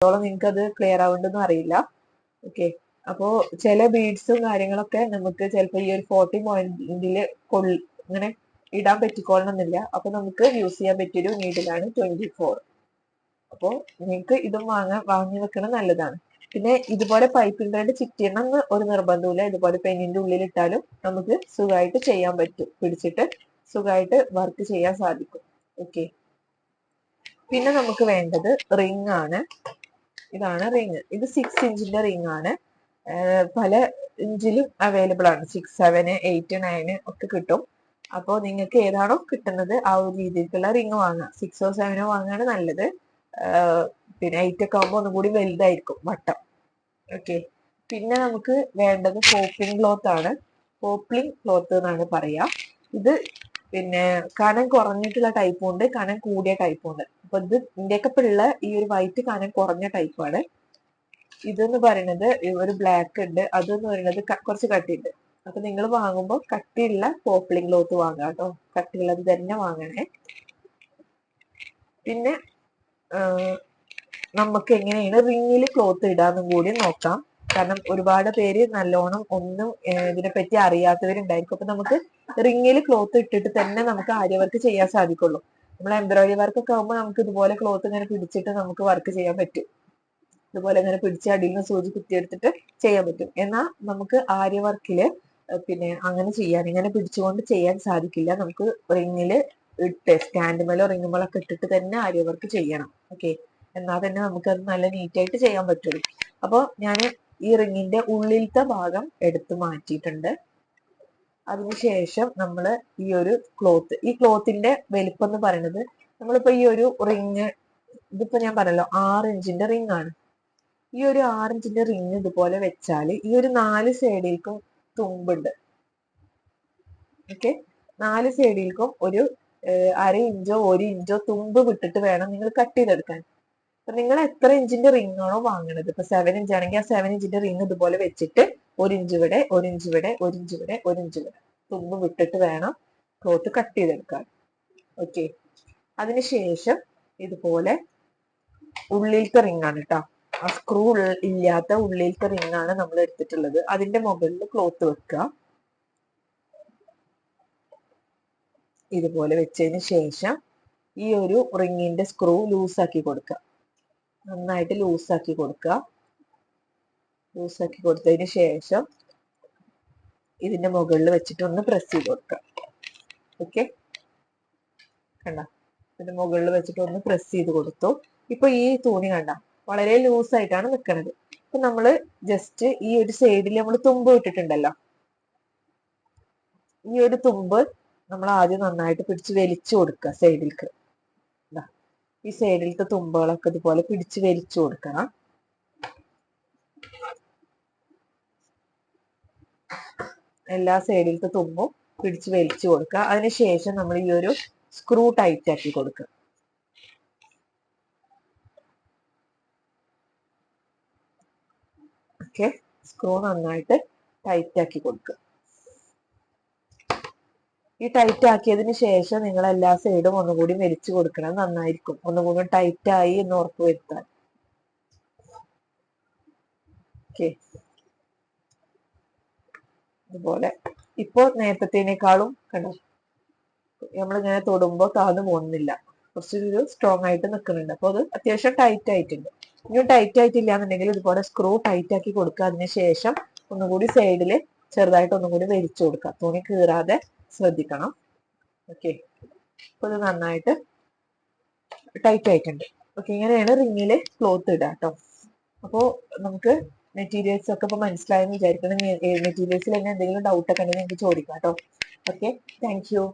എത്രത്തോളം നിങ്ങൾക്ക് അത് ക്ലിയർ ആവുന്നുണ്ടെന്നും അറിയില്ല. ഓക്കെ, അപ്പോ ചില ബീഡ്സും കാര്യങ്ങളൊക്കെ നമുക്ക് ചിലപ്പോൾ ഈ ഒരു 40 പോയിന്റില് ഇങ്ങനെ ഇടാൻ പറ്റിക്കോളണമെന്നില്ല. അപ്പൊ നമുക്ക് യൂസ് ചെയ്യാൻ പറ്റിയൊരു നീഡിലാണ് 24. അപ്പോൾ നിങ്ങൾക്ക് ഇതും വാങ്ങി വെക്കണം നല്ലതാണ്. പിന്നെ ഇതുപോലെ പൈപ്പിംഗ് ത്രെഡ് ചിറ്റിയണം എന്ന് ഒരു നിർബന്ധമില്ല. ഇതുപോലെ പെന്നിന്റെ ഉള്ളിൽ ഇട്ടാലും നമുക്ക് സുഖമായിട്ട് ചെയ്യാൻ പറ്റും. പിടിച്ചിട്ട് സുഖമായിട്ട് വർക്ക് ചെയ്യാൻ സാധിക്കും. ഓക്കെ, പിന്നെ നമുക്ക് വേണ്ടത് റിംഗ് ആണ്. ഇതാണ് റിംഗ്. ഇത് 6 ഇഞ്ചിന്റെ റിംഗ് ആണ്. പല ഇഞ്ചിലും അവൈലബിൾ ആണ്. 6, 7, 8, 9 ഒക്കെ കിട്ടും. അപ്പോൾ നിങ്ങൾക്ക് ഏതാണോ കിട്ടുന്നത് ആ ഒരു രീതിയിലുള്ള റിംഗ് വാങ്ങാം. 6ഓ 7ഓ വാങ്ങാണ് നല്ലത്. പിന്നെ 8 ഒക്കെ ആകുമ്പോൾ ഒന്നും കൂടി വലുതായിരിക്കും വട്ടം. ഓക്കെ, പിന്നെ നമുക്ക് വേണ്ടത് പോപ്ലിംഗ് ക്ലോത്ത് ആണ്. പോപ്ലിംഗ് ക്ലോത്ത് എന്നാണ് പറയാ. ഇത് പിന്നെ കനം കുറഞ്ഞിട്ടുള്ള ടൈപ്പും ഉണ്ട്, കനം കൂടിയ ടൈപ്പും ഉണ്ട്. അപ്പൊ ഇത് ഇന്ത്യക്ക് ഇപ്പൊ ഉള്ള ഈ ഒരു വൈറ്റ് കനം കുറഞ്ഞ ടൈപ്പാണ്. ഇതെന്ന് പറയുന്നത് ഒരു ബ്ലാക്ക് ഉണ്ട്, അതെന്ന് പറയുന്നത് കുറച്ച് കട്ടിയുണ്ട്. അപ്പൊ നിങ്ങൾ വാങ്ങുമ്പോൾ കട്ടിയുള്ള പോപ്ലിംഗ് ക്ലോത്ത് വാങ്ങാം കേട്ടോ. കട്ടിയുള്ളത് തന്നെ വാങ്ങണേ. പിന്നെ നമുക്ക് എങ്ങനെയാണ് റിങ്ങിൽ ക്ലോത്ത് ഇടാന്നും കൂടി നോക്കാം. കാരണം ഒരുപാട് പേര് നല്ലോണം ഒന്നും ഇതിനെപ്പറ്റി അറിയാത്തവരുണ്ടായിരിക്കും. അപ്പൊ നമുക്ക് റിങ്ങിൽ ക്ലോത്ത് ഇട്ടിട്ട് തന്നെ നമുക്ക് ആര്യ വർക്ക് ചെയ്യാൻ സാധിക്കുള്ളൂ. നമ്മൾ എംബ്രോയിഡറി വർക്ക് ഒക്കെ ആകുമ്പോൾ നമുക്ക് ഇതുപോലെ ക്ലോത്ത് ഇങ്ങനെ പിടിച്ചിട്ട് നമുക്ക് വർക്ക് ചെയ്യാൻ പറ്റും. ഇതുപോലെ ഇങ്ങനെ പിടിച്ച് അടിയിൽ നിന്ന് സൂചി കുത്തിയെടുത്തിട്ട് ചെയ്യാൻ പറ്റും. എന്നാൽ നമുക്ക് ആര്യ വർക്കില് പിന്നെ അങ്ങനെ ചെയ്യാൻ ഇങ്ങനെ പിടിച്ചുകൊണ്ട് ചെയ്യാൻ സാധിക്കില്ല. നമുക്ക് റിങ്ങില് ഇട്ട് സ്റ്റാൻഡുമേലോ റിങ്ങുമേലോ ഒക്കെ ഇട്ടിട്ട് തന്നെ ആര്യ വർക്ക് ചെയ്യണം. ഓക്കെ, എന്നാൽ തന്നെ നമുക്ക് അത് നല്ല നീറ്റായിട്ട് ചെയ്യാൻ പറ്റുള്ളൂ. അപ്പോൾ ഞാൻ ഈ റിങ്ങിന്റെ ഉള്ളിലത്തെ ഭാഗം എടുത്തു മാറ്റിയിട്ടുണ്ട്. അതിനുശേഷം നമ്മൾ ഈ ഒരു ക്ലോത്ത്, ഈ ക്ലോത്തിന്റെ വലിപ്പം എന്ന് പറയുന്നത് നമ്മളിപ്പോ ഈ ഒരു റിങ്, ഇതിപ്പോ ഞാൻ പറഞ്ഞല്ലോ 6 ഇഞ്ചിന്റെ റിങ് ആണ്. ഈ ഒരു 6 ഇഞ്ചിന്റെ റിങ് ഇതുപോലെ വെച്ചാൽ ഈ ഒരു 4 സൈഡിലേക്കും തുമ്പുണ്ട്. ഓക്കെ, 4 സൈഡിലേക്കും ഒരു 1/2 ഇഞ്ചോ 1 ഇഞ്ചോ തുമ്പ് വിട്ടിട്ട് വേണം നിങ്ങൾ കട്ട് ചെയ്തെടുക്കാൻ. അപ്പൊ നിങ്ങൾ എത്ര ഇഞ്ചിന്റെ റിംഗ് ആണോ വാങ്ങുന്നത്, ഇപ്പൊ 7 ഇഞ്ച് ആണെങ്കിൽ ആ 7 ഇഞ്ചിന്റെ റിംഗ് ഇതുപോലെ വെച്ചിട്ട് 1 ഇഞ്ച് ഇവിടെ 1 ഇഞ്ച് ഇവിടെ 1 ഇഞ്ച് ഇവിടെ 1 ഇഞ്ച് ഇവിടെ തുമ്പ് വിട്ടിട്ട് വേണം ക്ലോത്ത് കട്ട് ചെയ്തെടുക്കാൻ. ഓക്കെ, അതിനുശേഷം ഇതുപോലെ ഉള്ളിലത്തെ റിംഗ് ആണ് കേട്ടോ, ആ സ്ക്രൂ ഇല്ലാത്ത ഉള്ളിലത്തെ റിംഗ് ആണ് നമ്മൾ എടുത്തിട്ടുള്ളത്. അതിന്റെ മുകളിൽ ക്ലോത്ത് വെക്കുക. ഇതുപോലെ വെച്ചതിന് ശേഷം ഈ ഒരു റിങ്ങിന്റെ സ്ക്രൂ ലൂസാക്കി കൊടുക്കുക. നന്നായിട്ട് ലൂസാക്കി കൊടുക്കുക. ലൂസാക്കി കൊടുത്തതിന് ശേഷം ഇതിന്റെ മുകളിൽ വെച്ചിട്ട് ഒന്ന് പ്രസ് ചെയ്ത് കൊടുക്കുക. ഓക്കെ, കണ്ട, ഇതിന്റെ മുകളിൽ വെച്ചിട്ട് ഒന്ന് പ്രസ് ചെയ്ത് കൊടുത്തു. ഇപ്പൊ ഈ തുണി കണ്ട വളരെ ലൂസായിട്ടാണ് നിൽക്കുന്നത്. അപ്പൊ നമ്മള് ജസ്റ്റ് ഈ ഒരു സൈഡിൽ നമ്മൾ തുമ്പ് ഇട്ടിട്ടുണ്ടല്ലോ, ഈ ഒരു തുമ്പ് നമ്മൾ ആദ്യം നന്നായിട്ട് പിടിച്ച് വലിച്ചു കൊടുക്കുക സൈഡിലേക്ക്. ഈ സൈഡിലത്തെ തുമ്പുകളൊക്കെ ഇതുപോലെ പിടിച്ച് വലിച്ചു കൊടുക്കണം. എല്ലാ സൈഡിലത്തെ തുമ്പും പിടിച്ച് വലിച്ചു കൊടുക്കുക. അതിനുശേഷം നമ്മൾ ഈ ഒരു സ്ക്രൂ ടൈറ്റ് ആക്കി കൊടുക്കുക. ഓക്കെ, സ്ക്രൂ നന്നായിട്ട് ടൈറ്റ് ആക്കി കൊടുക്കുക. ഈ ടൈറ്റ് ആക്കിയതിന് ശേഷം നിങ്ങൾ എല്ലാ സൈഡും ഒന്നുകൂടി വലിച്ചു കൊടുക്കണം, നന്നായിരിക്കും. ഒന്നുകൂടി ടൈറ്റ് ആയി എന്ന് ഉറപ്പ് വരുത്താൻ. ഓക്കെ, ഇതുപോലെ ഇപ്പൊ നേരത്തേനേക്കാളും കണ്ടോ, നമ്മളിങ്ങനെ തൊടുമ്പോ താഴ്ന്നു പോകുന്നില്ല, കുറച്ചൊരു സ്ട്രോങ് ആയിട്ട് നിൽക്കുന്നുണ്ട്. അപ്പൊ അത് അത്യാവശ്യം ടൈറ്റ് ആയിട്ടുണ്ട്. ഇനി ടൈറ്റ് ആയിട്ടില്ല എന്നുണ്ടെങ്കിൽ ഇതുപോലെ സ്ക്രൂ ടൈറ്റ് ആക്കി കൊടുക്കുക. അതിനുശേഷം ഒന്നുകൂടി സൈഡിൽ ചെറുതായിട്ട് ഒന്നുകൂടി വലിച്ചു കൊടുക്കുക. തുണി കീറാതെ ശ്രദ്ധിക്കണം. ഓക്കെ, അപ്പൊ ഇത് നന്നായിട്ട് ടൈറ്റ് ആയിട്ടുണ്ട്. ഓക്കെ, ഇങ്ങനെയാണ് റിങ്ങില് ക്ലോത്ത് ഇടുക കേട്ടോ. അപ്പോ നമുക്ക് മെറ്റീരിയൽസ് ഒക്കെ ഇപ്പൊ മനസ്സിലായെന്ന് വിചാരിക്കണം. മെറ്റീരിയൽസിൽ തന്നെ എന്തെങ്കിലും ഡൗട്ട് ഒക്കെ ഉണ്ടെങ്കിൽ നിങ്ങൾക്ക് ചോദിക്കാം കേട്ടോ. Okay, thank you.